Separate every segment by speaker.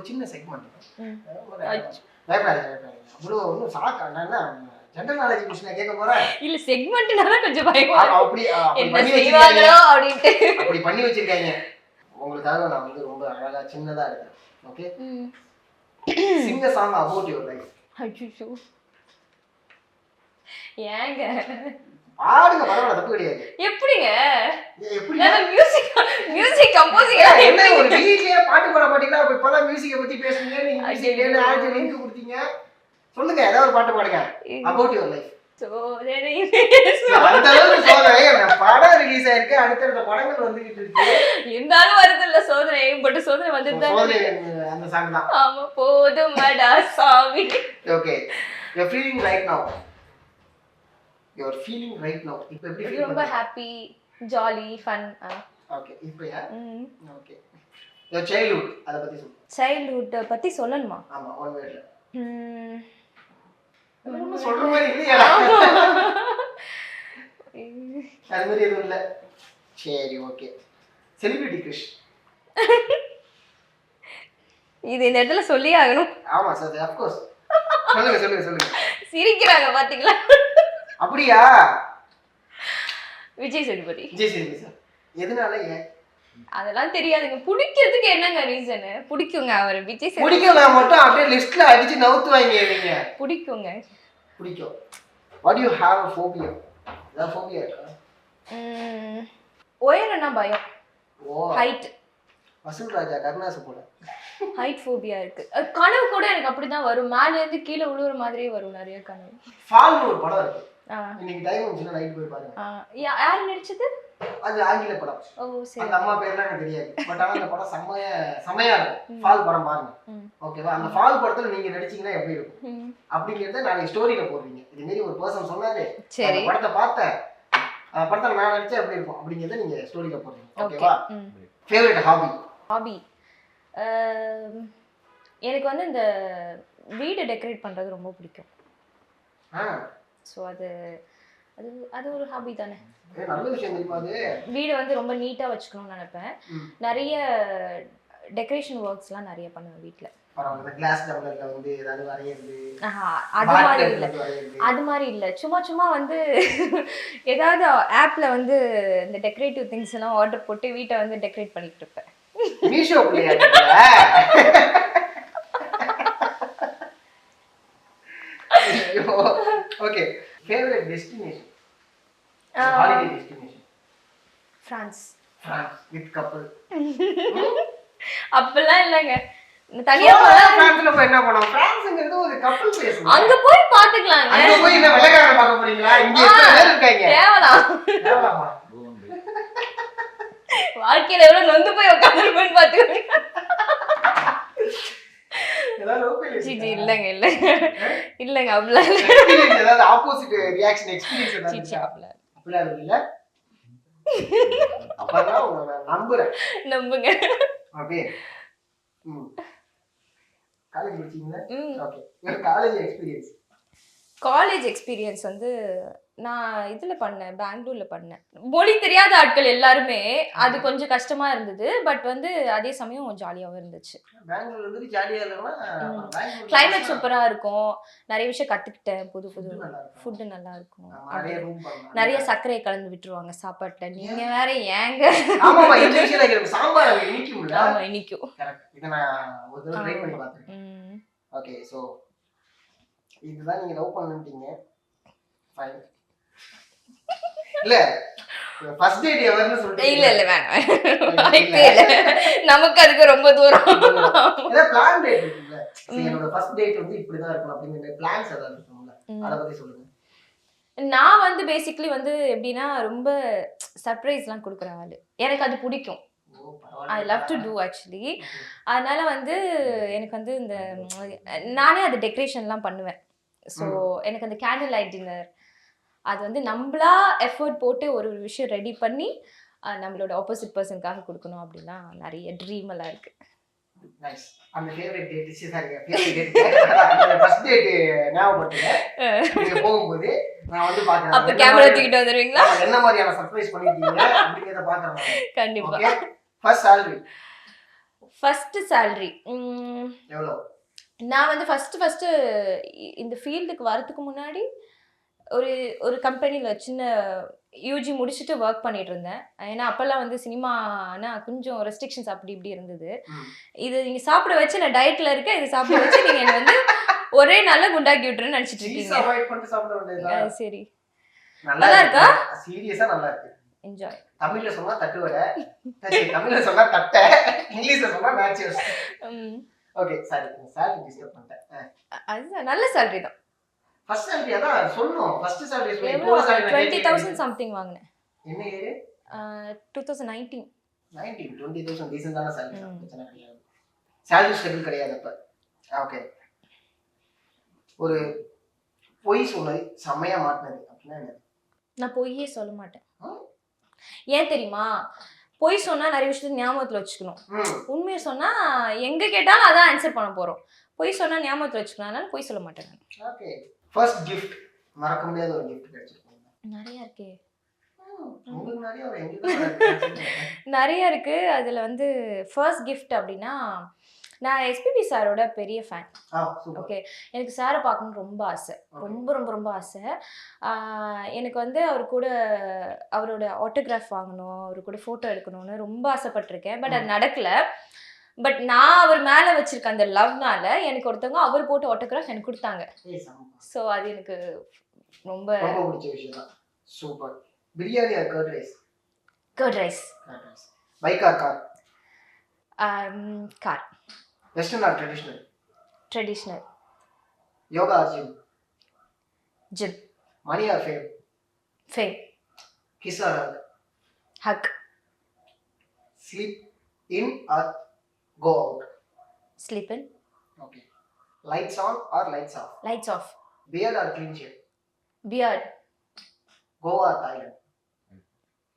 Speaker 1: சின்ன செக்மெண்ட். பயப்படாதீங்க. அவ்வளோ ஒன்றும் ஷாக் ஆனா ஜெனரல் நாலேஜ் கொஸ்டின் கேட்க போறேன்.
Speaker 2: இல்ல செக்மெண்ட்னால கொஞ்சம் பயமா
Speaker 1: அப்படி பண்ணி வச்சிருக்காங்க. உங்களுக்காக நான் வந்து ரொம்ப அழகா சின்னதா இருக்கேன். ஓகே, சிங்க சாங் அபௌட் யுவர் லைஃப்.
Speaker 2: அச்சோ ஏங்க
Speaker 1: பாடுங்க, பரவாயில்ல, தப்பு கிடையாது.
Speaker 2: எப்படிங்க
Speaker 1: எப்படி
Speaker 2: மியூசிக் கம்போசிங்
Speaker 1: என்ன ஒரு வீட்லயே பாட்டு பாட மாட்டீங்களா? அப்ப இப்பதான் மியூசிக்கை பத்தி பேசுறீங்க. நீங்க மியூசிக்ல ஆல்ரெடி லிங்க் கொடுத்தீங்க. சொல்லுங்க, ஏதாவது ஒரு பாட்டு பாடுங்க அபௌட் யுவர் லைஃப். அந்த அளவுக்கு சோதனை படம் ரிலீஸ் ஆயிருக்கு, அடுத்தடுத்த படங்கள் வந்துகிட்டு இருக்கு.
Speaker 2: இருந்தாலும் வருது இல்ல சோதனை, பட் சோதனை வந்துட்டு
Speaker 1: அந்த சாங் தான்.
Speaker 2: ஆமா, போதுமடா சாமி.
Speaker 1: Okay, you are feeling right now. இப்போ எப்படி ஃபீல்?
Speaker 2: ரொம்ப ஹாப்பி, ஜாலி, ஃபன்.
Speaker 1: ஓகே, இப்போயா? ஓகே, யுவர் சைல்ட்ஹுட் அத பத்தி சொல்லு.
Speaker 2: சைல்ட்ஹுட் பத்தி சொல்லணுமா?
Speaker 1: ஆமா, ஒன் வேர்ட்ல. ஒண்ணு சொல்ற மாதிரி இல்லையா? அது மாதிரி எதுவும் இல்ல. சரி, ஓகே. Celebrity crush.
Speaker 2: இது இந்த இடத்துல சொல்லியே ஆகணும்.
Speaker 1: ஆமா சார், ஆஃப் கோர்ஸ். சொல்லுங்க.
Speaker 2: சிரிக்கிறாங்க பாத்தீங்களா?
Speaker 1: அப்படியா?
Speaker 2: விஜய் சேதுபதி.
Speaker 1: சார். எதனால? ஏன்?
Speaker 2: அதெல்லாம் தெரியாதுங்க. பிடிக்கிறதுக்கு என்னங்க ரீசன்? பிடிக்குங்க அவர் விஜய் சேதுபதி.
Speaker 1: பிடிக்கல மட்டும் அப்படியே லிஸ்ட்ல அடிச்சு நவுத்துவாங்க நீங்க.
Speaker 2: பிடிக்கும்.
Speaker 1: What do you have a phobia? ஏதாவது phobia இருக்கா?
Speaker 2: உயரம்னா பயம். ஹைட்.
Speaker 1: வசூல் ராஜா கருணாசு போல.
Speaker 2: ஹைட் ஃபோபியா இருக்கு. கனவு கூட எனக்கு அப்படிதான் வரும். மேல இருந்து கீழே விழுற மாதிரியே வரும் நிறைய கனவு.
Speaker 1: ஃபால்னு ஒரு படம் இருக்கு. இன்னைக்கு டைம் வந்துச்சுன்னா நைட் போய் பாருங்க.
Speaker 2: யார் நடிச்சது?
Speaker 1: அது ஆங்கில படம்.
Speaker 2: ஓ சரி.
Speaker 1: அந்த அம்மா பேர்லாம் எனக்கு தெரியாது. பட் ஆனா அந்த படம் செமையா இருக்கும். ஃபால் படம் பாருங்க. ஓகேவா? அந்த ஃபால் படத்துல நீங்க நடிச்சீங்கன்னா எப்படி இருக்கும் அப்படிங்கறத நாளைக்கு ஸ்டோரியில போடுவீங்க. இது மாதிரி ஒரு பர்சன் சொன்னாரு, அந்த படத்தை பார்த்தேன், அந்த படத்துல நான் நடிச்சா எப்படி இருக்கும் அப்படிங்கறத நீங்க ஸ்டோரியில போடுவீங்க. ஓகேவா? ஃபேவரட் ஹாபி
Speaker 2: எனக்கு வந்து இந்த வீடு டெக்கரேட் பண்றது ரொம்ப பிடிக்கும். ஸோ அது அது அது ஒரு ஹாபி தானே.
Speaker 1: நல்ல விஷயம் தெரியுமா? அது
Speaker 2: வீடு வந்து ரொம்ப நீட்டா வச்சுக்கணும்னு நினைப்பேன். நிறைய டெக்கரேஷன் ஒர்க்ஸ்லாம் நிறைய பண்ணுவேன் வீட்டில்.
Speaker 1: கிளாஸ் டம்ளர்ல வந்து ஏதாவது வரையிறது
Speaker 2: அது மாதிரி இல்லை. சும்மா வந்து ஏதாவது ஆப்ல வந்து இந்த டெக்கரேட்டிவ் திங்ஸ் எல்லாம் ஆர்டர் போட்டு வீட்டை வந்து டெக்கரேட் பண்ணிட்டு இருப்பேன்.
Speaker 1: மீஷோ பிள்ளையா? Okay, favourite destination, holiday destination.
Speaker 2: France
Speaker 1: with கப்பல்.
Speaker 2: அப்பெல்லாம் இல்லங்க, தனியா போனா
Speaker 1: பிரான்ஸ்ல போய் என்ன பண்ணோம்? பிரான்ஸ்ங்கிறது ஒரு கப்பல் பிளேஸ்.
Speaker 2: அங்க போய் பாத்துக்கலாங்க.
Speaker 1: அங்க போய் என்ன வெள்ளக்காரங்க பார்க்க போறீங்களா? இங்க எத்தனை பேர் இருக்காங்க? தேவலாமா?
Speaker 2: வாழ்க்கையில எவ்வளவு நொந்து போய் உட்கார்ந்துருப்பேன்னு பாத்துக்கோங்க. இல்லங்க அப்படிலாம்
Speaker 1: ஏதாவது ஆப்போசிட் ரியாக்ஷன் எக்ஸ்பீரியன்ஸ் அப்படிலாம் இல்ல. அப்பதான் நம்புங்க. அப்படியே காலேஜ் படிச்சீங்களா? ஓகே, காலேஜ் எக்ஸ்பீரியன்ஸ்
Speaker 2: வந்து நான் இதுல பண்ணேன், பெங்களூர்ல பண்ணேன். மொழி தெரியாத ஆட்கள் எல்லாருமே அது கொஞ்சம் கஷ்டமா இருந்தது. பட் வந்து அதே சமயம் ஜாலியாவும் இருந்துச்சு.
Speaker 1: பெங்களூர்ல இருந்து ஜாலியா இல்லனா
Speaker 2: கிளைமேட் சூப்பரா இருக்கும். நிறைய விஷயம் கத்துக்கிட்டேன். புது ஃபுட் நல்லா இருக்கும். நிறைய சர்க்கரை கலந்து விட்டுருவாங்க சாப்பாட்டுல. நீங்க வேற ஏங்க?
Speaker 1: ஆமாமா, இந்த விஷயம் எனக்கு சாம்பார் இனிக்கும்ல.
Speaker 2: ஆமா, இனிக்கும்.
Speaker 1: கரெக்ட். இத நான் ஒரு தடவை ட்ரை பண்ணி பார்த்தேன். ஓகே, சோ இதுதான் நீங்க லவ் பண்ணிட்டீங்க. ஃபைன். இல்ல ஃபர்ஸ்ட் டேட் எவர்னு சொல்லிட்டு
Speaker 2: இல்ல வேணாம். நமக்கு அதுக்கு ரொம்ப தூரம்.
Speaker 1: ஏதா பிளான் டேட் இருக்குல்ல? என்னோட ஃபர்ஸ்ட் டேட் வந்து இப்படி தான் இருக்கும் அப்படிங்கிற பிளான்ஸ் ஏதாவது இருக்கும்ல? அத பத்தி சொல்லுங்க.
Speaker 2: நான் வந்து பேசிக்கலி வந்து எப்படின்னா ரொம்ப சர்ப்ரைஸ்லாம் கொடுக்குற ஆளு. எனக்கு அது பிடிக்கும். I love to do actually. அதனால வந்து எனக்கு வந்து இந்த நானே அது டெக்கரேஷன்லாம் பண்ணுவேன். ஸோ எனக்கு அந்த கேண்டில் லைட் டின்னர் அது வந்து நம்மளா எஃபர்ட் போட்டு ஒரு விஷயம் ரெடி பண்ணி நம்மளோட ஆப்போசிட் பர்சனுக்காக கொடுக்கணும் அப்படின்னா நிறைய ட்ரீம் எல்லாம் இருக்கு.
Speaker 1: நைஸ். அந்த ஃபேவரட் டேட் சரிங்க. ஃபேவரட் டேட் அந்த ஃபர்ஸ்ட் டேட் ஞாபகப்படுத்துங்க. நீங்க போகும்போது நான் வந்து பார்க்கறேன்.
Speaker 2: அப்ப கேமரா தூக்கிட்டு வந்துருவீங்களா?
Speaker 1: என்ன மாதிரியான சர்ப்ரைஸ் பண்ணிட்டீங்க அப்படிங்கறத பார்க்கறேன்.
Speaker 2: கண்டிப்பா.
Speaker 1: Okay, first salary.
Speaker 2: First salary
Speaker 1: எவ்வளோ?
Speaker 2: நான் வந்து ஃபர்ஸ்ட் இந்த ஃபீல்டுக்கு வரதுக்கு முன்னாடி ஒரு ஒரு கம்பெனியில் சின்ன யூஜி முடிச்சுட்டு ஒர்க் பண்ணிட்டு இருந்தேன். ஏன்னா அப்போல்லாம் வந்து சினிமானா கொஞ்சம் ரெஸ்ட்ரிக்ஷன்ஸ் அப்படி இப்படி இருந்தது. இது நீங்கள் சாப்பிட வச்சு நான் டயட்டில் இருக்கேன், இது சாப்பிட வச்சு நீங்கள் என்னை வந்து ஒரே நாள்ல குண்டாக்கி விட்டுருன்னு நினச்சிட்டு இருக்கீங்க. சரி, நல்லா இருக்கா?
Speaker 1: சீரியஸா நல்லா இருக்கு.
Speaker 2: என்ஜாய்.
Speaker 1: தமிழ்ல சொன்னா தட்டுவடை, தமிழ்ல சொன்னா தட்டை, இங்கிலீஷ்ல சொன்னா natural. Okay sorry, salary disturb பண்ணிட்டேன்.
Speaker 2: அது நல்ல salary தான்.
Speaker 1: ஃபர்ஸ்ட் salary அதான் சொல்லணும். ஃபர்ஸ்ட் salary சொல்லி
Speaker 2: எவ்வளோ? 20,000 சம்திங் வாங்கினேன்.
Speaker 1: என்ன இயர்?
Speaker 2: 2019.
Speaker 1: 20,000 டீசன்டான salary தான், பிரச்சனை கிடையாது. salary ஸ்டேபிள் கிடையாது அப்ப. ஓகே. ஒரு பொய் சொன்னது செம்மையா மாட்டினது அப்படின்னா என்ன?
Speaker 2: நான் பொய்யே சொல்ல மாட்டேன். ஏன் தெரியுமா? பொய் சொன்னா நிறைய விஷயத்தை ஞாபகத்துல வச்சுக்கணும். உண்மையை சொன்னா எங்க கேட்டாலும் அதான் ஆன்சர் பண்ண போறோம். பொய் சொன்னா ஞாபகத்துல வச்சுக்கணும், அதனால பொய் சொல்ல மாட்டேன்.
Speaker 1: ஓகே. ஃபர்ஸ்ட் கிஃப்ட், மறக்க முடியாத ஒரு கிஃப்ட் கிடைச்சிருக்கு.
Speaker 2: நிறைய இருக்கே.
Speaker 1: உங்களுக்கு நிறைய ஒரு எங்க
Speaker 2: நிறைய இருக்கு. அதுல வந்து ஃபர்ஸ்ட் கிஃப்ட் அப்படின்னா, நான் எஸ்பிபி சாரோட பெரிய ஃபேன். ஓகே, எனக்கு சாரை பார்க்கணுன்னு ரொம்ப ஆசை, ரொம்ப ரொம்ப ரொம்ப ஆசை. எனக்கு வந்து அவர் கூட அவரோட ஆட்டோகிராஃப் வாங்கணும், அவர் கூட ஃபோட்டோ எடுக்கணும்னு ரொம்ப ஆசைப்பட்டிருக்கேன். பட் அது நடக்கலை. பட் நான் அவர் மேலே வச்சிருக்க அந்த லவ்னால எனக்கு ஒருத்தவங்க அவர் போட்டு ஆட்டோகிராஃப் எனக்கு கொடுத்தாங்க. ஸோ அது எனக்கு ரொம்ப
Speaker 1: பிடிச்ச விஷயம் தான். Super. Biryani or curd rice?
Speaker 2: Curd rice.
Speaker 1: Bike or car?
Speaker 2: Car.
Speaker 1: Western or traditional?
Speaker 2: Traditional.
Speaker 1: Yoga or gym?
Speaker 2: Gym.
Speaker 1: Money or fame?
Speaker 2: Fame.
Speaker 1: Kiss or hug?
Speaker 2: Hug.
Speaker 1: Sleep in or go out?
Speaker 2: Sleep in.
Speaker 1: Okay. Lights on or lights off?
Speaker 2: Lights off.
Speaker 1: Beard or clean shave?
Speaker 2: Beard.
Speaker 1: Goa or Thailand?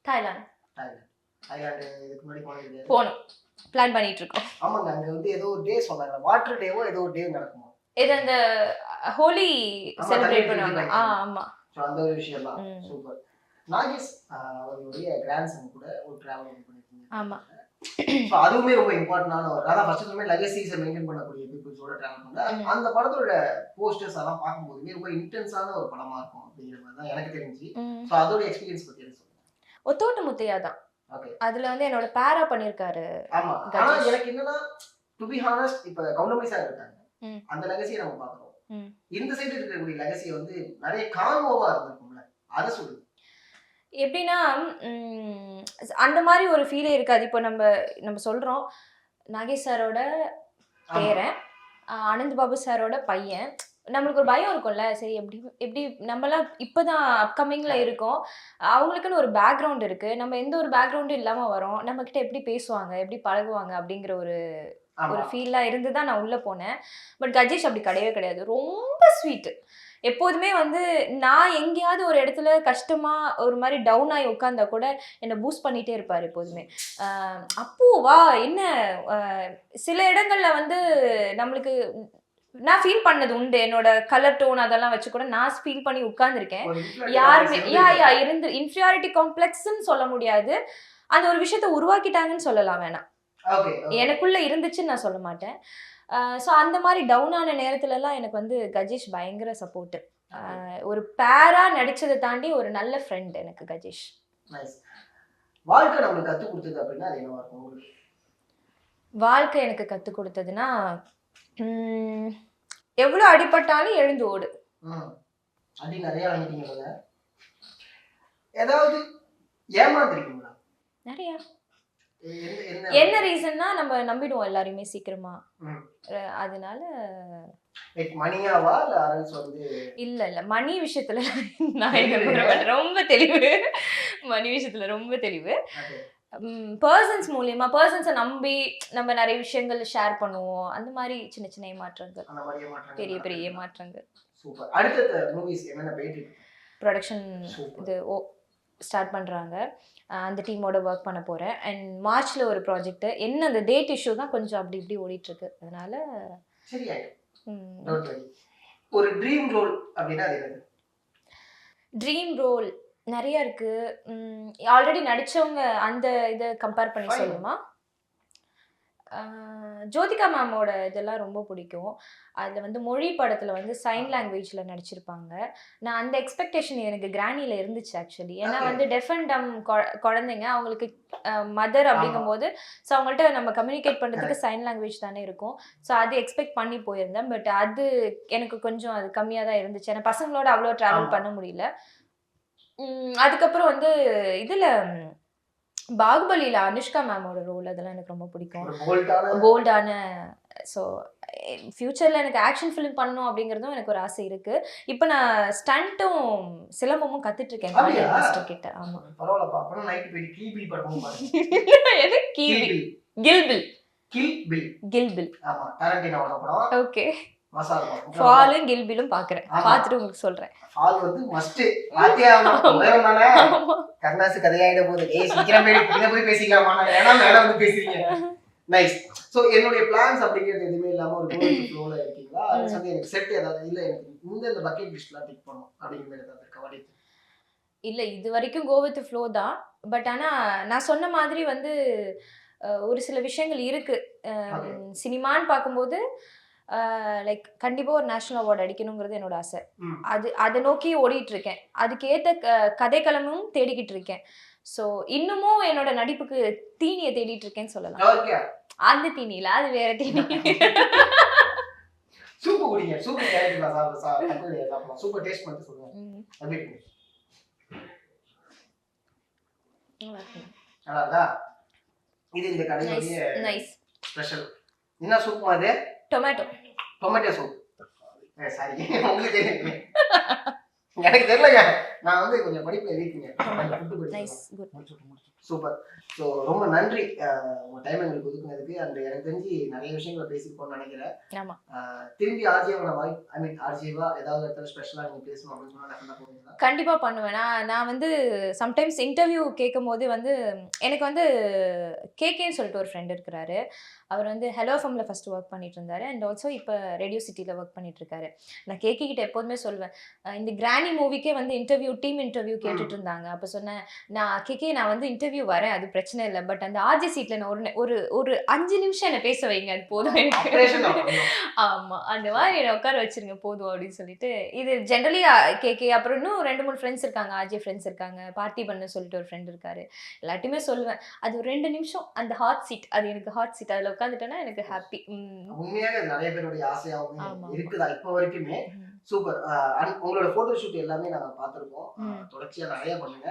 Speaker 2: Thailand.
Speaker 1: Thailand இதுக்கு முன்னாடி போனது?
Speaker 2: போணும், plan பண்ணிட்டு இருக்கோம்.
Speaker 1: ஆமாங்க, அங்க வந்து ஏதோ ஒரு டே சொன்னாங்க, வாட்டர் டேவோ ஏதோ ஒரு டே நடக்குமா?
Speaker 2: இது அந்த ஹோலி செலிப்ரேட் பண்ணுவாங்க. ஆமா,
Speaker 1: சோ அந்த ஒரு விஷயம் தான். சூப்பர். நாகேஷ் அவருடைய கிராண்ட்சன் கூட ஒரு டிராவல் பண்ணிருக்கீங்க.
Speaker 2: ஆமா.
Speaker 1: சோ அதுவுமே ரொம்ப இம்பார்ட்டன்டான ஒரு, அதான் ஃபர்ஸ்ட் டைம் லெகசிஸை மெயின்டைன் பண்ணக்கூடிய பீப்புள்ஸோட டிராவல் பண்ண அந்த படத்தோட போஸ்டர்ஸ் எல்லாம் பார்க்கும்போது ரொம்ப இன்டென்ஸான ஒரு படமா இருக்கும் அப்படிங்கிற மாதிரி தான் எனக்கு தெரிஞ்சு. சோ அதோட எக்ஸ்பீரியன்ஸ் பத்தி என்ன சொல்லுங்க?
Speaker 2: ஒத்தோட்ட முத்தையா தான். ஓகே, அதுல வந்து என்னோட பேரா பண்ணிருக்காரு.
Speaker 1: ஆமா, ஆனா எனக்கு என்னன்னா டு பி ஹானஸ்ட், இப்ப கவுண்டமணி சார் இருக்காங்க, அந்த லெகசியை நம்ம பார்க்கறோம். இந்த சைடு இருக்கக்கூடிய லெகசி வந்து நிறைய கான்வோவா இருந்திருக்கும்ல, அதை சொல்லுங்க.
Speaker 2: எப்படின்னா அந்த மாதிரி ஒரு ஃபீலே இருக்காது. இப்போ நம்ம சொல்கிறோம் நாகேஷ் சாரோட பேரன், ஆனந்த் பாபு சாரோட பையன், நம்மளுக்கு ஒரு பயம் இருக்கும்ல, சரி எப்படி நம்மளாம் இப்போ தான் அப்கமிங்கில் இருக்கோம், அவங்களுக்குன்னு ஒரு பேக்ரவுண்ட் இருக்குது, நம்ம எந்த ஒரு பேக்ரவுண்டும் இல்லாமல் வரோம், நம்மக்கிட்ட எப்படி பேசுவாங்க, எப்படி பழகுவாங்க அப்படிங்கிற ஒரு ஃபீலாக இருந்து தான் நான் உள்ளே போனேன். பட் கஜேஷ் அப்படி கிடையவே கிடையாது, ரொம்ப ஸ்வீட்டு. எப்போதுமே வந்து நான் எங்கேயாவது ஒரு இடத்துல கஷ்டமாக ஒரு மாதிரி டவுன் ஆகி உட்காந்தா கூட என்னை பூஸ்ட் பண்ணிகிட்டே இருப்பார் எப்போதுமே. அப்போ வா என்ன, சில இடங்களில் வந்து நம்மளுக்கு நான் ஃபீல் பண்ணது உண்டு, என்னோட கலர் டோன் அதெல்லாம் வச்சு கூட நான் ஃபீல் பண்ணி உட்கார்ந்துருக்கேன். யாருமே இருந்து இன்ஃபீரியாரிட்டி காம்ப்ளெக்ஸ்ன்னு சொல்ல முடியாது, அந்த ஒரு விஷயத்த உருவாக்கிட்டாங்கன்னு சொல்லலாம், வேணாம் எனக்குள்ள இருந்துச்சுன்னு நான் சொல்ல மாட்டேன். ஸோ அந்த மாதிரி டவுனான நேரத்துலலாம் எனக்கு வந்து கஜேஷ் பயங்கர சப்போர்ட்டு. ஒரு பேரா நடிச்சதை தாண்டி ஒரு நல்ல ஃப்ரெண்ட் எனக்கு கஜேஷ்.
Speaker 1: வாழ்க்கை நம்மளுக்கு கற்றுக் கொடுத்தது அப்படின்னா அது என்னவா இருக்கும் உங்களுக்கு?
Speaker 2: வாழ்க்கை எனக்கு கற்றுக் கொடுத்ததுன்னா, எவ்வளோ அடிபட்டாலும் எழுந்து ஓடு.
Speaker 1: அடி நிறைய வாங்கிட்டீங்க. ஏதாவது ஏமாந்துருக்கீங்களா?
Speaker 2: நிறைய. என்ன ரீசன்னா நம்ம நம்பிடுவோம் எல்லாரையுமே சீக்கிரமா, அதனால.
Speaker 1: மணியாவா இல்ல அரல்ஸ் வந்து? இல்ல
Speaker 2: மணி விஷயத்துல நான் ரொம்ப தெளிவு, மணி விஷயத்துல ரொம்ப தெளிவு. பர்சன்ஸ் மூலியமா பர்சன்ஸை நம்பி நம்ம நிறைய விஷயங்கள் ஷேர் பண்ணுவோம், அந்த மாதிரி சின்ன சின்ன ஏமாற்றங்கள், பெரிய பெரிய ஏமாற்றங்கள்.
Speaker 1: சூப்பர். அடுத்த மூவிஸ் என்னென்ன போயிட்டு இருக்கு?
Speaker 2: ப்ரொடக்ஷன் இது ஸ்டார்ட் பண்ணுறாங்க, அந்த டீமோட ஒர்க் பண்ண போகிறேன். அண்ட் மார்ச்சில் ஒரு ப்ராஜெக்ட், என்ன அந்த டேட் இஷ்யூ தான் கொஞ்சம் அப்படி இப்படி ஓடிட்டுருக்கு, அதனால
Speaker 1: ஒரு ட்ரீம் ரோல் அப்படின்னா அது என்னது?
Speaker 2: ட்ரீம் ரோல் நிறைய இருக்குது. ஆல்ரெடி நடித்தவங்க அந்த இதை கம்பேர் பண்ணி சொல்லுமா? ஜோதிகா மேமோட இதெல்லாம் ரொம்ப பிடிக்கும். அதில் வந்து மொழி படத்தில் வந்து சைன் லாங்குவேஜில் நடிச்சிருப்பாங்க. நான் அந்த எக்ஸ்பெக்டேஷன் எனக்கு கிராணியில் இருந்துச்சு ஆக்சுவலி. ஏன்னா வந்து டெஃப் அண்ட் டம் குழந்தைங்க அவங்களுக்கு மதர் அப்படிங்கும்போது ஸோ அவங்கள்ட்ட நம்ம கம்யூனிகேட் பண்ணுறதுக்கு சைன் லாங்குவேஜ் தானே இருக்கும். ஸோ அது எக்ஸ்பெக்ட் பண்ணி போயிருந்தேன். பட் அது எனக்கு கொஞ்சம் அது கம்மியாக தான் இருந்துச்சு. ஏன்னா பசங்களோட அவ்வளோ ட்ராவல் பண்ண முடியல. அதுக்கப்புறம் வந்து இதில் பாகுபலியில அனுஷ்கா மேமோட ரோல் அதெல்லாம் எனக்கு ரொம்ப பிடிக்கும். போல்டான ஸோ ஃபியூச்சரில் எனக்கு ஆக்ஷன் ஃபிலிம் பண்ணணும் அப்படிங்கிறதும் எனக்கு ஒரு ஆசை இருக்கு. இப்போ நான் ஸ்டண்ட்டும் சிலம்பமும் கத்துட்டு இருக்கேன் மாஸ்டர் கிட்ட. ஆமா
Speaker 1: பரவாயில்லப்பா. அப்ப நைட் போய் கில்பில் படம் பாருங்க.
Speaker 2: எது கில்பில்? கில்பில். கில்பில்.
Speaker 1: ஆமா டாரண்டினோட படம்.
Speaker 2: ஓகே.
Speaker 1: மசாலா இருக்கும்.
Speaker 2: ஃபாலும் கில்பிலும் பாக்குறேன். பார்த்துட்டு உங்களுக்கு சொல்றேன்.
Speaker 1: ஃபால் வந்து மஸ்ட் பாத்தியா வேணும் தானே. கர்ணாஸ் கதையாயிட போகுது. ஏய் சீக்கிரம் போய் பேசிக்கலாமா? ஏன்னா மேல வந்து பேசுறீங்க. நைஸ். சோ என்னுடைய பிளான்ஸ் அப்படிங்கிறது எதுவுமே இல்லாம ஒரு கோல் ஃப்ளோல இருக்கீங்களா? அது வந்து எனக்கு செட் ஏதாவது இல்ல எனக்கு இந்த பக்கெட் லிஸ்ட்லாம் டிக் பண்ணனும் அப்படிங்கிற மாதிரி ஏதாவது இருக்கா? வாடி
Speaker 2: இல்ல இது வரைக்கும் கோ வித் ஃப்ளோ தான். பட் ஆனா நான் சொன்ன மாதிரி வந்து ஒரு சில விஷயங்கள் இருக்கு. சினிமான்னு பார்க்கும்போது லைக் கண்டிப்பா ஒரு நேஷனல் அவார்டு அடிக்கணுங்கிறது என்னோட ஆசை. அதை நோக்கி ஓடிட்டு இருக்கேன். அதுக்கேற்ற கதைக்களமும் தேடிக்கிட்டு இருக்கேன். ஸோ இன்னமும் என்னோட நடிப்புக்கு தீனியை தேடிட்டு இருக்கேன்னு சொல்லலாம். அந்த தீனியில அது வேற தீனி.
Speaker 1: சூப்பு குடிங்க. சூப்பு கேரட்லாம் சாப்பிடலாம். சூப்பர் டேஸ்ட் பண்ணிட்டு சொல்லுங்க. எப்படி இருக்கு? நல்லா இருக்கா? இது இந்த கடையிலேயே நைஸ் ஸ்பெஷல். என்ன சூப் மாதிரி? Tomato soup. சாரி உங்களுக்கு தெரியுங்க. எனக்கு தெரியலங்க. நான் வந்து கொஞ்சம் படிப்புல வீக்குங்க. சூப்பர். ஸோ ரொம்ப நன்றி உங்க டைம் எங்களுக்கு ஒதுக்குனதுக்கு. அந்த எனக்கு தெரிஞ்சு நிறைய விஷயங்களை பேசிருப்போம்னு நினைக்கிறேன். திரும்பி ஆர்ஜிஏவா ஐ மீன் ஆர்ஜிஏவா ஏதாவது இடத்துல ஸ்பெஷலா நீங்க பேசணும் அப்படின்னு சொன்னா போவீங்களா?
Speaker 2: கண்டிப்பா பண்ணுவேன். நான் வந்து சம்டைம்ஸ் இன்டர்வியூ கேட்கும் போது வந்து எனக்கு வந்து கேகேன்னு சொல்லிட்டு ஒரு ஃப்ரெண்ட் இருக்கிறாரு. அவர் வந்து ஹலோ எஃப்எம்ல ஃபர்ஸ்ட் ஒர்க் பண்ணிட்டு இருந்தாரு. அண்ட் ஆல்சோ இப்போ ரேடியோ சிட்டியில் ஒர்க் பண்ணிட்டு இருக்காரு. நான் கேகே கிட்ட எப்போதுமே சொல்வேன், இந்த கிராணி மூவிக்கே வந்து டீம் இன்டர்வியூ கேட்டுட்டு இருந்தாங்க. அப்போ சொன்னேன், நான் வந்து இன்டர்வியூ வரேன், அது பிரச்சனை இல்லை. பட் அந்த ஆர்ஜி சீட்ல நான் ஒரு 5 நிமிஷம் என்ன பேச வைங்க, அது போதும் எனக்கு. ஆமா அந்த மாதிரி என்ன உட்கார வச்சிருங்க போதும் அப்படின்னு சொல்லிட்டு. இது ஜென்ரலி கேகே அப்புறம் இன்னும் 2-3 ஃப்ரெண்ட்ஸ் இருக்காங்க. ஆர்ஜி ஃப்ரெண்ட்ஸ் இருக்காங்க. பார்த்திபன்னு சொல்லிட்டு ஒரு ஃப்ரெண்ட் இருக்காரு. எல்லாத்தையுமே சொல்லுவேன், அது ஒரு 2 நிமிஷம் அந்த ஹாட் சீட், அது எனக்கு ஹாட் சீட், அதில் உட்காந்துட்டேன்னா எனக்கு ஹாப்பி.
Speaker 1: உண்மையாக நிறைய பேருடைய ஆசையாகவும் இருக்குதா இப்போ வரைக்குமே. சூப்பர். உங்களோட போட்டோ ஷூட் எல்லாமே நாங்க பார்த்திருக்கோம். தொடர்ச்சியா நிறைய பண்ணுங்க.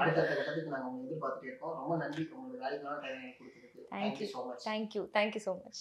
Speaker 1: அடுத்த கட்டத்துக்கு நாங்க உங்களை எதிர்பார்த்துட்டே இருக்கோம். ரொம்ப நன்றி உங்களோட வேலைக்கான டைம் கொடுத்ததுக்கு. Thank you so much.
Speaker 2: Thank you so much.